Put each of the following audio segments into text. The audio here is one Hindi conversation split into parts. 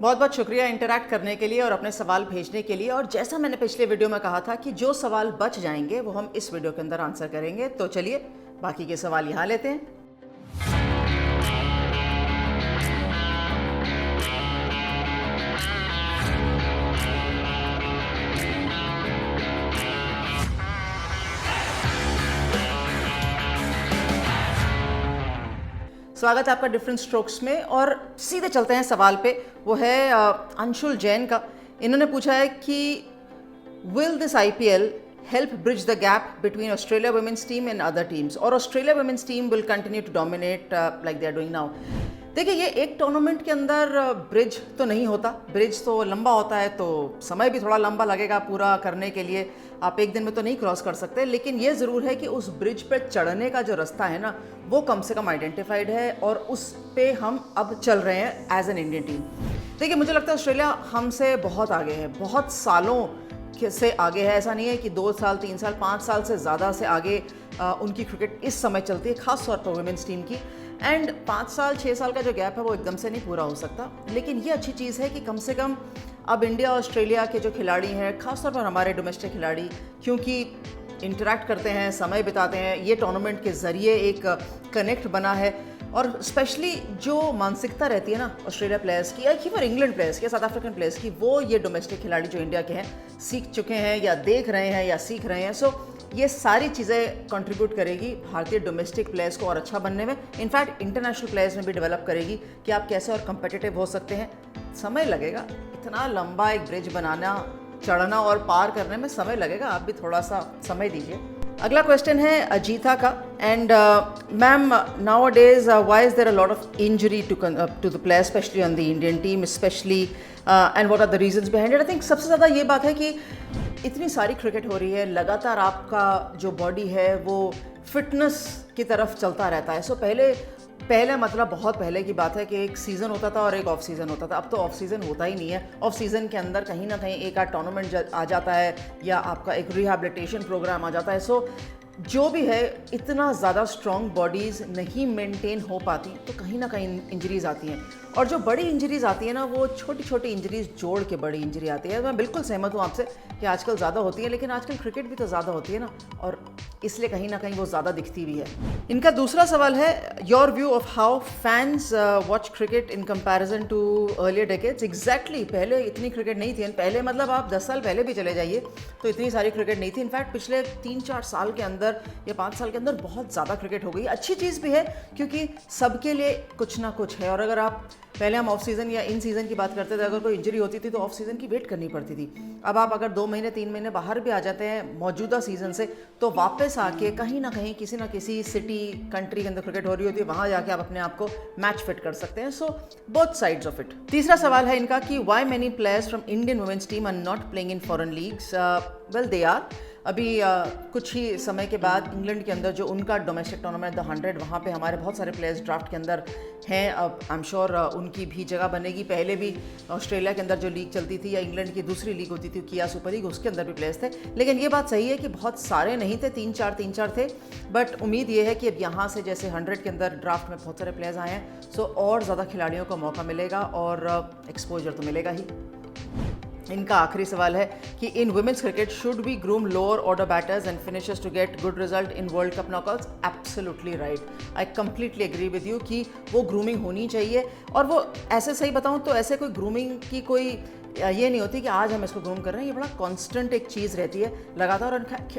बहुत बहुत शुक्रिया इंटरैक्ट करने के लिए और अपने सवाल भेजने के लिए। और जैसा मैंने पिछले वीडियो में कहा था कि जो सवाल बच जाएंगे वो हम इस वीडियो के अंदर आंसर करेंगे, तो चलिए बाकी के सवाल यहाँ लेते हैं। स्वागत है आपका डिफरेंट स्ट्रोक्स में और सीधे चलते हैं सवाल पे। वो है अंशुल जैन का। इन्होंने पूछा है कि will this IPL help bridge the gap between Australia women's team and other teams, or Australia women's team will continue to dominate like they are doing now? देखिए, ये एक टूर्नामेंट के अंदर ब्रिज तो नहीं होता, ब्रिज तो लंबा होता है, तो समय भी थोड़ा लंबा लगेगा पूरा करने के लिए। आप एक दिन में तो नहीं क्रॉस कर सकते, लेकिन ये ज़रूर है कि उस ब्रिज पे चढ़ने का जो रास्ता है ना, वो कम से कम आइडेंटिफाइड है और उस पे हम अब चल रहे हैं एज एन इंडियन टीम। देखिए, मुझे लगता है ऑस्ट्रेलिया हमसे बहुत आगे है, बहुत सालों से आगे है। ऐसा नहीं है कि 2 साल 3 साल 5 साल से ज़्यादा से आगे उनकी क्रिकेट इस समय चलती है, खास तौर पर वुमेन्स टीम की। एंड 5 साल 6 साल का जो गैप है वो एकदम से नहीं पूरा हो सकता, लेकिन ये अच्छी चीज़ है कि कम से कम अब इंडिया और ऑस्ट्रेलिया के जो खिलाड़ी हैं, खासतौर पर हमारे डोमेस्टिक खिलाड़ी, क्योंकि इंटरेक्ट करते हैं, समय बिताते हैं, ये टूर्नामेंट के ज़रिए एक कनेक्ट बना है। और स्पेशली जो मानसिकता रहती है ना ऑस्ट्रेलिया प्लेयर्स की, या फॉर इंग्लैंड प्लेयर्स की, साउथ अफ्रीकन प्लेयर्स की, वो ये डोमेस्टिक खिलाड़ी जो इंडिया के हैं सीख चुके हैं या देख रहे हैं या सीख रहे हैं। सो ये सारी चीज़ें कंट्रीब्यूट करेगी भारतीय डोमेस्टिक प्लेयर्स को और अच्छा बनने में, इनफैक्ट इंटरनेशनल प्लेयर्स में भी डेवलप करेगी कि आप कैसे और कंपेटिटिव हो सकते हैं। समय लगेगा, इतना लंबा एक ब्रिज बनाना, चढ़ना और पार करने में समय लगेगा, आप भी थोड़ा सा समय दीजिए। अगला क्वेश्चन है अजीता का। And ma'am, nowadays why is there a lot of injury to the player, specially on the Indian team specially, and what are the reasons behind it? I think सबसे ज़्यादा ये बात है कि इतनी सारी क्रिकेट हो रही है, लगातार आपका जो बॉडी है वो फिटनेस की तरफ चलता रहता है। सो पहले मतलब बहुत पहले की बात है कि एक सीज़न होता था और एक ऑफ सीज़न होता था। अब तो ऑफ सीज़न होता ही नहीं है। ऑफ सीज़न के अंदर कहीं ना कहीं एक आध टूर्नामेंट आ जाता है या आपका एक रिहैबिलिटेशन प्रोग्राम आ जाता है। सो जो भी है, इतना ज़्यादा स्ट्रॉन्ग बॉडीज़ नहीं मेंटेन हो पाती, तो कहीं ना कहीं इंजरीज़ आती हैं। और जो बड़ी इंजरीज़ आती है ना, वो छोटी छोटी इंजरीज़ जोड़ के बड़ी इंजरी आती है। मैं बिल्कुल सहमत हूँ आपसे कि आजकल ज़्यादा होती है, लेकिन आजकल क्रिकेट भी तो ज़्यादा होती है ना, और इसलिए कहीं ना कहीं वो ज़्यादा दिखती भी है। इनका दूसरा सवाल है your view of how fans watch cricket in comparison to earlier decades. Exactly, पहले इतनी क्रिकेट नहीं थी। पहले मतलब आप 10 साल पहले भी चले जाइए तो इतनी सारी क्रिकेट नहीं थी। इनफैक्ट पिछले 3-4 साल के अंदर या 5 साल के अंदर बहुत ज़्यादा क्रिकेट हो गई। अच्छी चीज़ भी है क्योंकि सबके लिए कुछ ना कुछ है। और अगर आप पहले हम ऑफ सीज़न या इन सीज़न की बात करते थे, अगर कोई इंजरी होती थी तो ऑफ सीज़न की वेट करनी पड़ती थी। अब आप अगर 2 महीने 3 महीने बाहर भी आ जाते हैं मौजूदा सीज़न से, तो वापस आके कहीं ना कहीं किसी ना किसी सिटी कंट्री के अंदर क्रिकेट हो रही होती है, वहाँ जाके आप अपने आप को मैच फिट कर सकते हैं। So both sides of it. तीसरा सवाल है इनका कि why many players from Indian women's team are not playing in foreign leagues. Well, they are. अभी कुछ ही समय के बाद इंग्लैंड के अंदर जो उनका डोमेस्टिक टूर्नामेंट द 100, वहाँ पे हमारे बहुत सारे प्लेयर्स ड्राफ्ट के अंदर हैं। अब आई एम श्योर उनकी भी जगह बनेगी। पहले भी ऑस्ट्रेलिया के अंदर जो लीग चलती थी या इंग्लैंड की दूसरी लीग होती थी किया सुपर लीग, उसके अंदर भी प्लेयर्स थे। लेकिन ये बात सही है कि बहुत सारे नहीं थे, 3-4 थे। बट उम्मीद ये है कि अब यहाँ से जैसे 100 के अंदर ड्राफ्ट में बहुत सारे प्लेयर्स आए हैं, सो और ज़्यादा खिलाड़ियों को मौका मिलेगा और एक्सपोजर तो मिलेगा ही। इनका आखिरी सवाल है कि in women's cricket should be groom lower order batters and finishers to get good result in World Cup knockouts. Absolutely right, I completely agree with you कि वो ग्रूमिंग होनी चाहिए। और वो ऐसे, सही बताऊं तो ऐसे कोई ग्रूमिंग की कोई ये नहीं होती कि आज हम इसको ग्रूम कर रहे हैं। ये बड़ा कांस्टेंट एक चीज़ रहती है लगातार।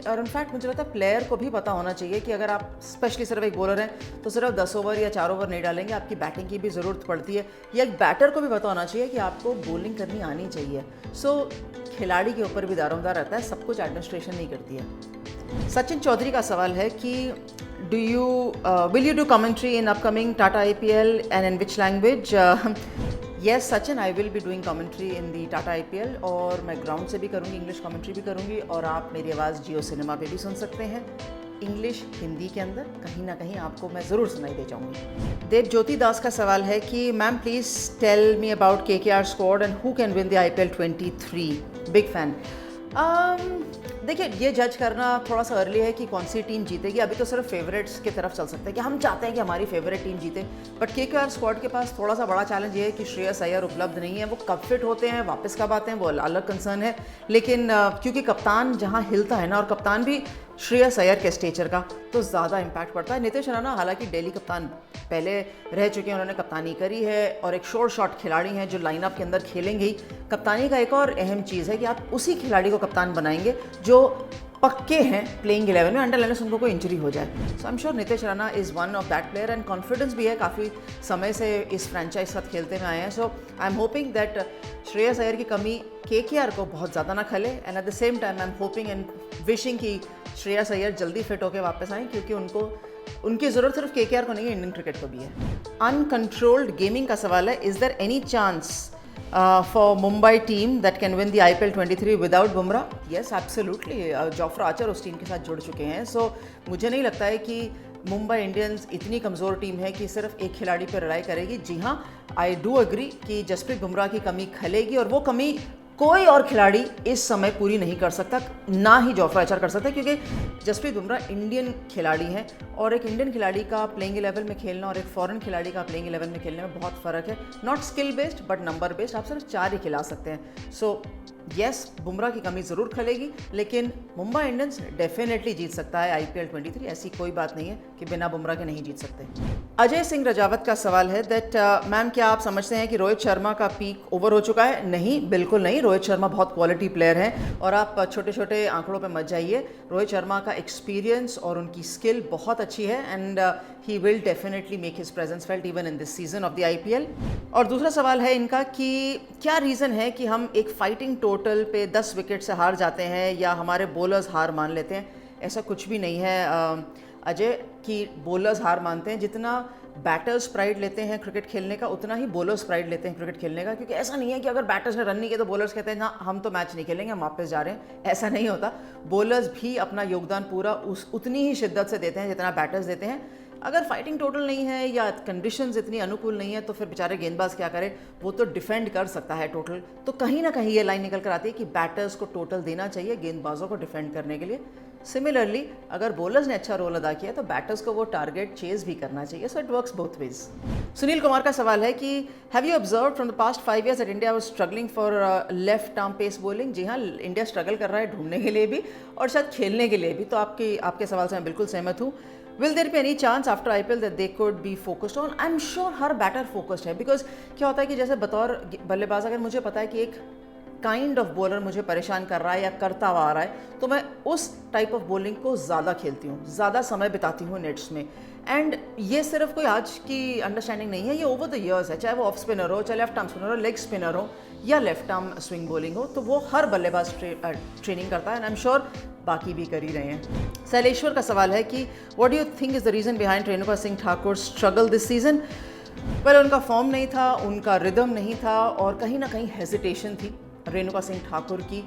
और इनफैक्ट मुझे लगता है प्लेयर को भी पता होना चाहिए कि अगर आप स्पेशली सिर्फ एक बॉलर हैं तो सिर्फ 10 ओवर या 4 ओवर नहीं डालेंगे, आपकी बैटिंग की भी ज़रूरत पड़ती है। या एक बैटर को भी पता होना चाहिए कि आपको बॉलिंग करनी आनी चाहिए। सो खिलाड़ी के ऊपर भी दारोमदार रहता है, सब कुछ एडमिनिस्ट्रेशन नहीं करती है। सचिन चौधरी का सवाल है कि will you do commentary in upcoming Tata IPL and in which language? Yes Sachin, I will be doing commentary in the Tata IPL, और मैं ग्राउंड से भी करूँगी, इंग्लिश कमेंट्री भी करूँगी, और आप मेरी आवाज़ जियो सिनेमा पे भी सुन सकते हैं। इंग्लिश हिंदी के अंदर कहीं ना कहीं आपको मैं ज़रूर सुनाई दे जाऊँगी। देव ज्योति दास का सवाल है कि ma'am please tell me about KKR squad and who can win the IPL 23। Big fan. देखिए, ये जज करना थोड़ा सा अर्ली है कि कौन सी टीम जीतेगी। अभी तो सिर्फ फेवरेट्स की तरफ चल सकते हैं कि हम चाहते हैं कि हमारी फेवरेट टीम जीते। बट केकेआर स्क्वाड के पास थोड़ा सा बड़ा चैलेंज ये है कि श्रेयस अय्यर उपलब्ध नहीं है। वो कब फिट होते हैं, वापस कब आते हैं, वो अलग कंसर्न है। लेकिन क्योंकि कप्तान जहाँ हिलता है ना, और कप्तान भी श्रेयस अय्यर के स्टेचर का, तो ज़्यादा इम्पैक्ट पड़ता है। नितिश राणा हालांकि डेली कप्तान पहले रह चुके हैं, उन्होंने कप्तानी करी है और एक शोर शॉट खिलाड़ी हैं जो लाइनअप के अंदर खेलेंगे ही। कप्तानी का एक और अहम चीज़ है कि आप उसी खिलाड़ी को कप्तान बनाएंगे जो पक्के हैं प्लेइंग 11 में, अंडर अनलेस उनको कोई इंजरी हो जाए। So I am sure Nitish Rana is one of that player and confidence भी है, काफ़ी समय से इस फ्रेंचाइज साथ खेलते हुए आए हैं। So I am hoping that Shreyas Iyer की कमी केकेआर को बहुत ज़्यादा ना खले, and at the same time I am hoping and wishing कि श्रेयस अय्यर जल्दी फिट होकर वापस आएँ, क्योंकि उनकी ज़रूरत सिर्फ केकेआर को नहीं है, इंडियन क्रिकेट को भी है। अनकंट्रोल्ड गेमिंग का सवाल है, is there any chance for Mumbai team that can win the IPL 23 without Bumrah? Yes, absolutely. Jofra Archer उस टीम के साथ जुड़ चुके हैं। सो मुझे नहीं लगता है कि मुंबई इंडियंस इतनी कमज़ोर टीम है कि सिर्फ एक खिलाड़ी पर रिलाई करेगी। जी हाँ, आई डू एग्री कि जसप्रीत बुमराह की कमी खलेगी, और वो कमी कोई और खिलाड़ी इस समय पूरी नहीं कर सकता, ना ही जोफ्रा आर्चर कर सकता, क्योंकि जसप्रीत बुमराह इंडियन खिलाड़ी हैं, और एक इंडियन खिलाड़ी का प्लेइंग 11 में खेलना और एक फॉरेन खिलाड़ी का प्लेइंग 11 में खेलने में बहुत फ़र्क है। Not skill based but number based, आप सिर्फ 4 ही खिला सकते हैं। सो येस, बुमराह की कमी ज़रूर खलेगी, लेकिन मुंबई इंडियंस डेफिनेटली जीत सकता है IPL 23। ऐसी कोई बात नहीं है कि बिना बुमराह के नहीं जीत सकते। अजय सिंह रजावत का सवाल है दैट मैम, क्या आप समझते हैं कि रोहित शर्मा का पीक ओवर हो चुका है? नहीं, बिल्कुल नहीं। रोहित शर्मा बहुत क्वालिटी प्लेयर हैं, और आप छोटे छोटे आंकड़ों पे मत जाइए। रोहित शर्मा का एक्सपीरियंस और उनकी स्किल बहुत अच्छी है, and he will definitely make his presence felt even in this season of the IPL। और दूसरा सवाल है इनका कि क्या रीज़न है कि हम एक फाइटिंग टोटल पे 10 विकेट से हार जाते हैं, या हमारे बॉलर्स हार मान लेते हैं? ऐसा कुछ भी नहीं है अजय, कि बॉलर्स हार मानते हैं। जितना बैटर्स प्राइड लेते हैं क्रिकेट खेलने का, उतना ही बॉलर्स प्राइड लेते हैं क्रिकेट खेलने का। क्योंकि ऐसा नहीं है कि अगर बैटर्स ने रन नहीं किया तो बॉलर्स कहते हैं ना हम तो मैच नहीं खेलेंगे, हम वापस जा रहे हैं। ऐसा नहीं होता। बॉलर्स भी अपना योगदान पूरा उतनी ही शिद्दत से देते हैं जितना बैटर्स देते हैं। अगर फाइटिंग टोटल नहीं है या कंडीशंस इतनी अनुकूल नहीं है, तो फिर बेचारे गेंदबाज क्या करें? वो तो डिफेंड कर सकता है टोटल। तो कहीं ना कहीं ये लाइन निकल कर आती है कि बैटर्स को टोटल देना चाहिए गेंदबाजों को डिफेंड करने के लिए। सिमिलरली अगर बॉलर्स ने अच्छा रोल अदा किया तो बैटर्स को वो टारगेट चेज भी करना चाहिए। So it works both ways. Sunil Kumar का सवाल है कि have you observe from the past 5 years that India was struggling for left arm pace bowling? जी हाँ, इंडिया स्ट्रगल कर रहा है ढूंढने के लिए भी और शायद खेलने के लिए भी। तो आपके सवाल से मैं बिल्कुल सहमत हूँ। Will there be any chance after IPL that they could be focused on? I'm sure हर बैटर फोकस्ड है, बिकॉज क्या होता है कि जैसे बतौर बल्लेबाज अगर मुझे पता है कि एक काइंड ऑफ बॉलर मुझे परेशान कर रहा है या करता हुआ आ रहा है, तो मैं उस टाइप ऑफ बॉलिंग को ज़्यादा खेलती हूँ, ज़्यादा समय बिताती हूँ नेट्स में। एंड ये सिर्फ कोई आज की अंडरस्टैंडिंग नहीं है, ये ओवर द ईयर्स है। चाहे वो ऑफ स्पिनर हो, चाहे लेफ्ट आर्म स्पिनर हो, लेग स्पिनर हो, या लेफ्ट आर्म स्विंग बॉलिंग हो, तो वो हर बल्लेबाज ट्रेनिंग करता है, एंड आई एम श्योर बाकी भी कर ही रहे हैं। शैलेश्वर का सवाल है कि what do you think is the reason behind Renuka Singh Thakur struggle this season? पहले उनका फॉर्म नहीं था, उनका रिदम नहीं था, और कहीं ना कहीं हेजिटेशन थी रेणुका सिंह ठाकुर की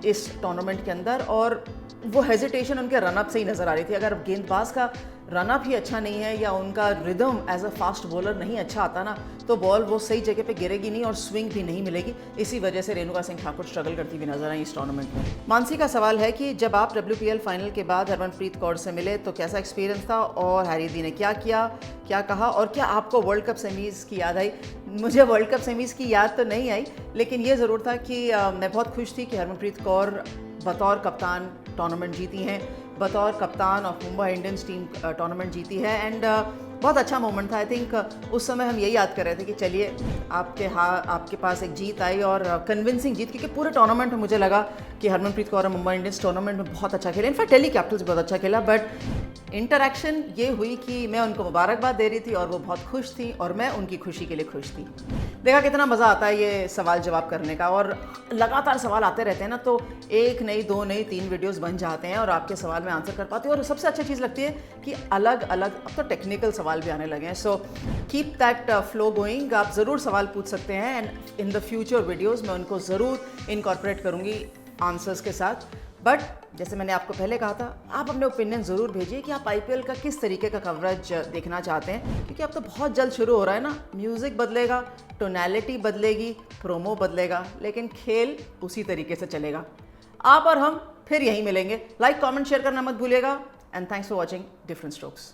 इस टूर्नामेंट के अंदर, और वो हेजिटेशन उनके रनअप से ही नज़र आ रही थी। अगर गेंदबाज का रनअप ही अच्छा नहीं है या उनका rhythm as a fast bowler नहीं अच्छा आता ना, तो बॉल वो सही जगह पे गिरेगी नहीं और स्विंग भी नहीं मिलेगी। इसी वजह से रेणुका सिंह ठाकुर स्ट्रगल करती हुई नजर आई इस टूर्नामेंट में। मानसी का सवाल है कि जब आप WPL फाइनल के बाद हरमनप्रीत कौर से मिले तो कैसा एक्सपीरियंस था, और हैरीदी ने क्या किया, क्या कहा, और क्या आपको वर्ल्ड कप सेमीज़ की याद आई? मुझे वर्ल्ड कप सेमीज़ की याद तो नहीं आई, लेकिन ये ज़रूर था कि मैं बहुत खुश थी कि हरमनप्रीत कौर बतौर कप्तान टूर्नामेंट जीती हैं, बतौर कप्तान of Mumbai Indians team tournament जीती है। एंड बहुत अच्छा मोमेंट था। आई थिंक उस समय हम यही याद कर रहे थे कि चलिए आपके पास एक जीत आई, और कन्विंसिंग जीत, क्योंकि पूरे टूर्नामेंट में मुझे लगा कि हरमनप्रीत कौर और मुंबई इंडियंस टूर्नामेंट में बहुत अच्छा खेले। इनफैक्ट दिल्ली कैपिटल्स बहुत अच्छा खेला, बट इंटरैक्शन ये हुई कि मैं उनको मुबारकबाद दे रही थी और वो बहुत खुश थी, और मैं उनकी खुशी के लिए खुश थी। देखा कितना मज़ा आता है ये सवाल जवाब करने का, और लगातार सवाल आते रहते हैं ना, तो 1 नहीं 2 नहीं 3 वीडियोस बन जाते हैं और आपके सवाल में आंसर कर पाते हैं। और सबसे अच्छी चीज़ लगती है कि अलग अलग अब तो टेक्निकल सवाल भी आने लगे हैं। So keep that flow going. आप ज़रूर सवाल पूछ सकते हैं, and in the future videos मैं उनको ज़रूर इनकॉर्पोरेट करूँगी आंसर्स के साथ। बट जैसे मैंने आपको पहले कहा था, आप अपने ओपिनियन ज़रूर भेजिए कि आप IPL का किस तरीके का कवरेज देखना चाहते हैं, क्योंकि अब तो बहुत जल्द शुरू हो रहा है ना। म्यूज़िक बदलेगा, टोनैलिटी बदलेगी, प्रोमो बदलेगा, लेकिन खेल उसी तरीके से चलेगा। आप और हम फिर यहीं मिलेंगे। लाइक कमेंट शेयर करना मत भूलिएगा and thanks for watching different strokes.